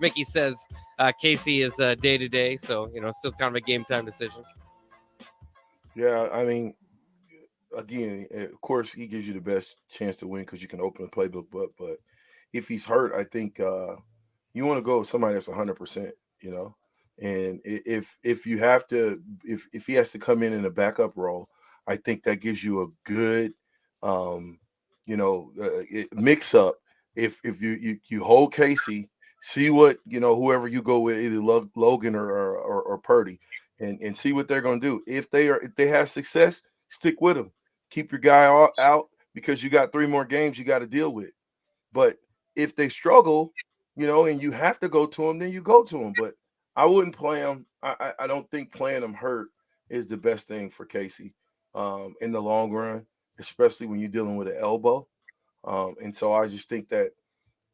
Mickey says Casey is day to day, so still kind of a game time decision. Yeah, I mean, again, of course, he gives you the best chance to win because you can open the playbook. But if he's hurt, I think you want to go with somebody that's 100%. You know, and if you have to, if he has to come in a backup role, I think that gives you a good, um, mix up. If you hold Casey, see what whoever you go with, either Logan or Purdy, and see what they're going to do. If they have success, stick with them. Keep your guy out because you got 3 more games you got to deal with. But if they struggle, and you have to go to them, then you go to them. But I wouldn't play them. I don't think playing them hurt is the best thing for Casey in the long run, especially when you're dealing with an elbow. And so I just think that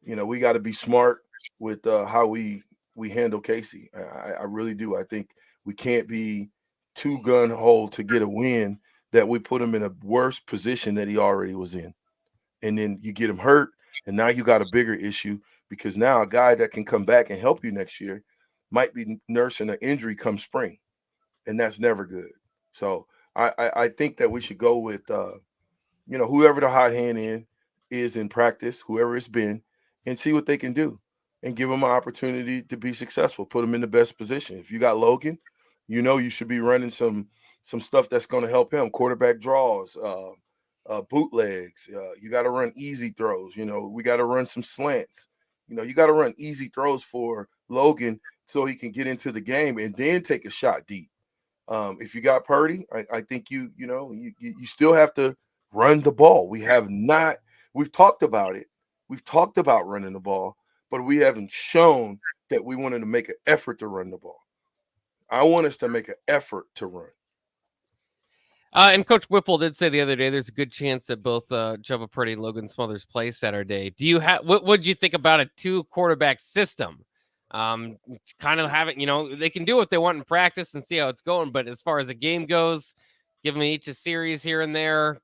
we got to be smart with how we handle Casey. I really do. I think we can't be too gun ho to get a win that we put him in a worse position that he already was in, and then you get him hurt, and now you got a bigger issue because now a guy that can come back and help you next year might be nursing an injury come spring, and that's never good. So I think that we should go with whoever the hot hand is in practice, whoever it's been, and see what they can do, and give them an opportunity to be successful. Put them in the best position. If you got Logan, you should be running some stuff that's going to help him. Quarterback draws, bootlegs. You got to run easy throws. We got to run some slants. You got to run easy throws for Logan so he can get into the game and then take a shot deep. If you got Purdy, I think you still have to run the ball. We have not. We've talked about it. We've talked about running the ball, but we haven't shown that we wanted to make an effort to run the ball. I want us to make an effort to run. And Coach Whipple did say the other day there's a good chance that both Jubba Purdy and Logan Smothers play Saturday. Do you have what would you think about a 2 quarterback system? Kind of having, they can do what they want in practice and see how it's going, but as far as the game goes, give them each a series here and there.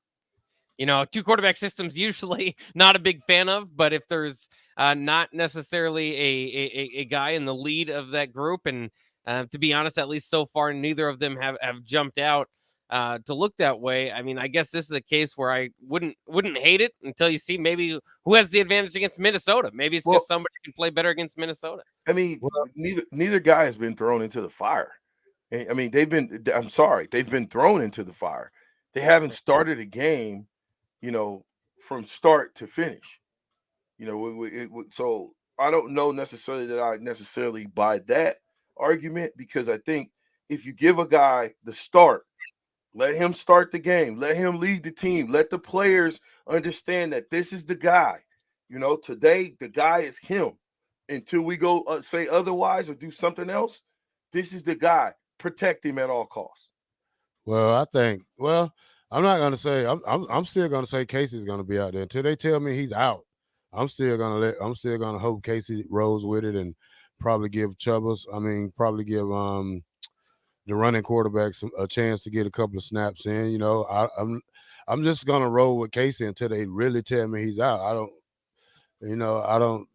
2 quarterback systems usually not a big fan of, but if there's not necessarily a guy in the lead of that group, and to be honest, at least so far, neither of them have jumped out to look that way. I mean, I guess this is a case where I wouldn't hate it until you see maybe who has the advantage against Minnesota. Maybe it's Well, just somebody can play better against Minnesota. I mean, Well, neither guy has been thrown into the fire. I mean, they've been. I'm sorry, they've been thrown into the fire. They haven't started a game, you know, from start to finish. So I don't know necessarily that I necessarily buy that argument because I think if you give a guy the start, let him start the game, let him lead the team, let the players understand that this is the guy. Today the guy is him. Until we go say otherwise or do something else, this is the guy. Protect him at all costs. well, I think. Well, I'm not gonna say. I'm still gonna say Casey's gonna be out there until they tell me he's out. I'm still gonna hope Casey rolls with it and probably give Chubbas. I mean, probably give the running quarterbacks a chance to get a couple of snaps in. I'm just gonna roll with Casey until they really tell me he's out. I don't.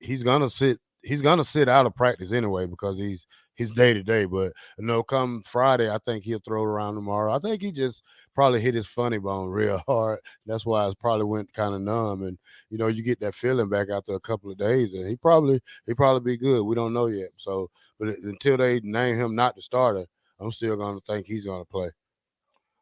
He's gonna sit. He's gonna sit out of practice anyway because he's day to day. But come Friday, I think he'll throw it around tomorrow. I think he just probably hit his funny bone real hard. That's why it probably went kind of numb. And you get that feeling back after a couple of days, and he probably be good. We don't know yet. So, but until they name him not the starter, I'm still gonna think he's gonna play.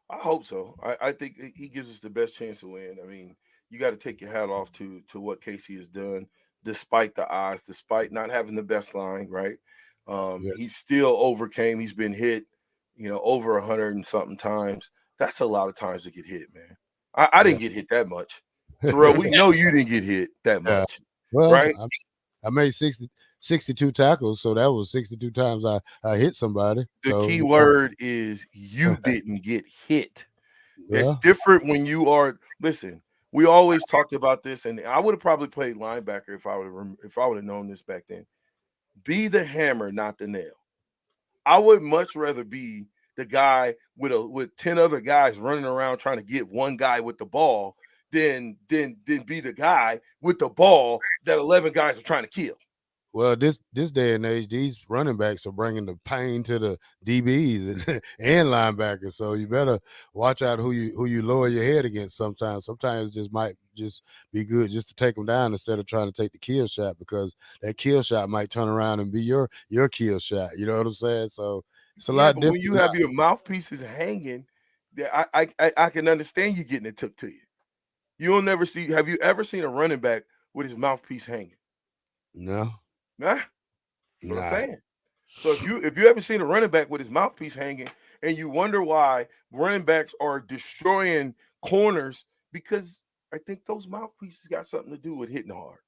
I hope so. I think he gives us the best chance to win. I mean, you got to take your hat off to what Casey has done, despite the odds, despite not having the best line. Right? Yeah. He still overcame. He's been hit, over 100 and something times. That's a lot of times to get hit, man. I Yeah. didn't get hit that much. Terrell, we know you didn't get hit that Yeah. much, Well, right? I made 62 tackles, so that was 62 times I hit somebody. The So key word is you didn't get hit. It's yeah, different when you are. Listen, we always talked about this, and I would have probably played linebacker if I would have known this back then. Be the hammer, not the nail. I would much rather be the guy with 10 other guys running around trying to get one guy with the ball than be the guy with the ball that 11 guys are trying to kill. Well, this day and age, these running backs are bringing the pain to the DBs and linebackers. So you better watch out who you lower your head against. Sometimes it just might just be good just to take them down instead of trying to take the kill shot, because that kill shot might turn around and be your kill shot. You know what I'm saying? So it's a Yeah, lot but when different. you have your mouthpieces hanging, that I can understand you getting it took to you. You'll never see. Have you ever seen a running back with his mouthpiece hanging? No, Nah, that's what I'm nah. saying. So if you ever seen a running back with his mouthpiece hanging, and you wonder why running backs are destroying corners, because I think those mouthpieces got something to do with hitting hard.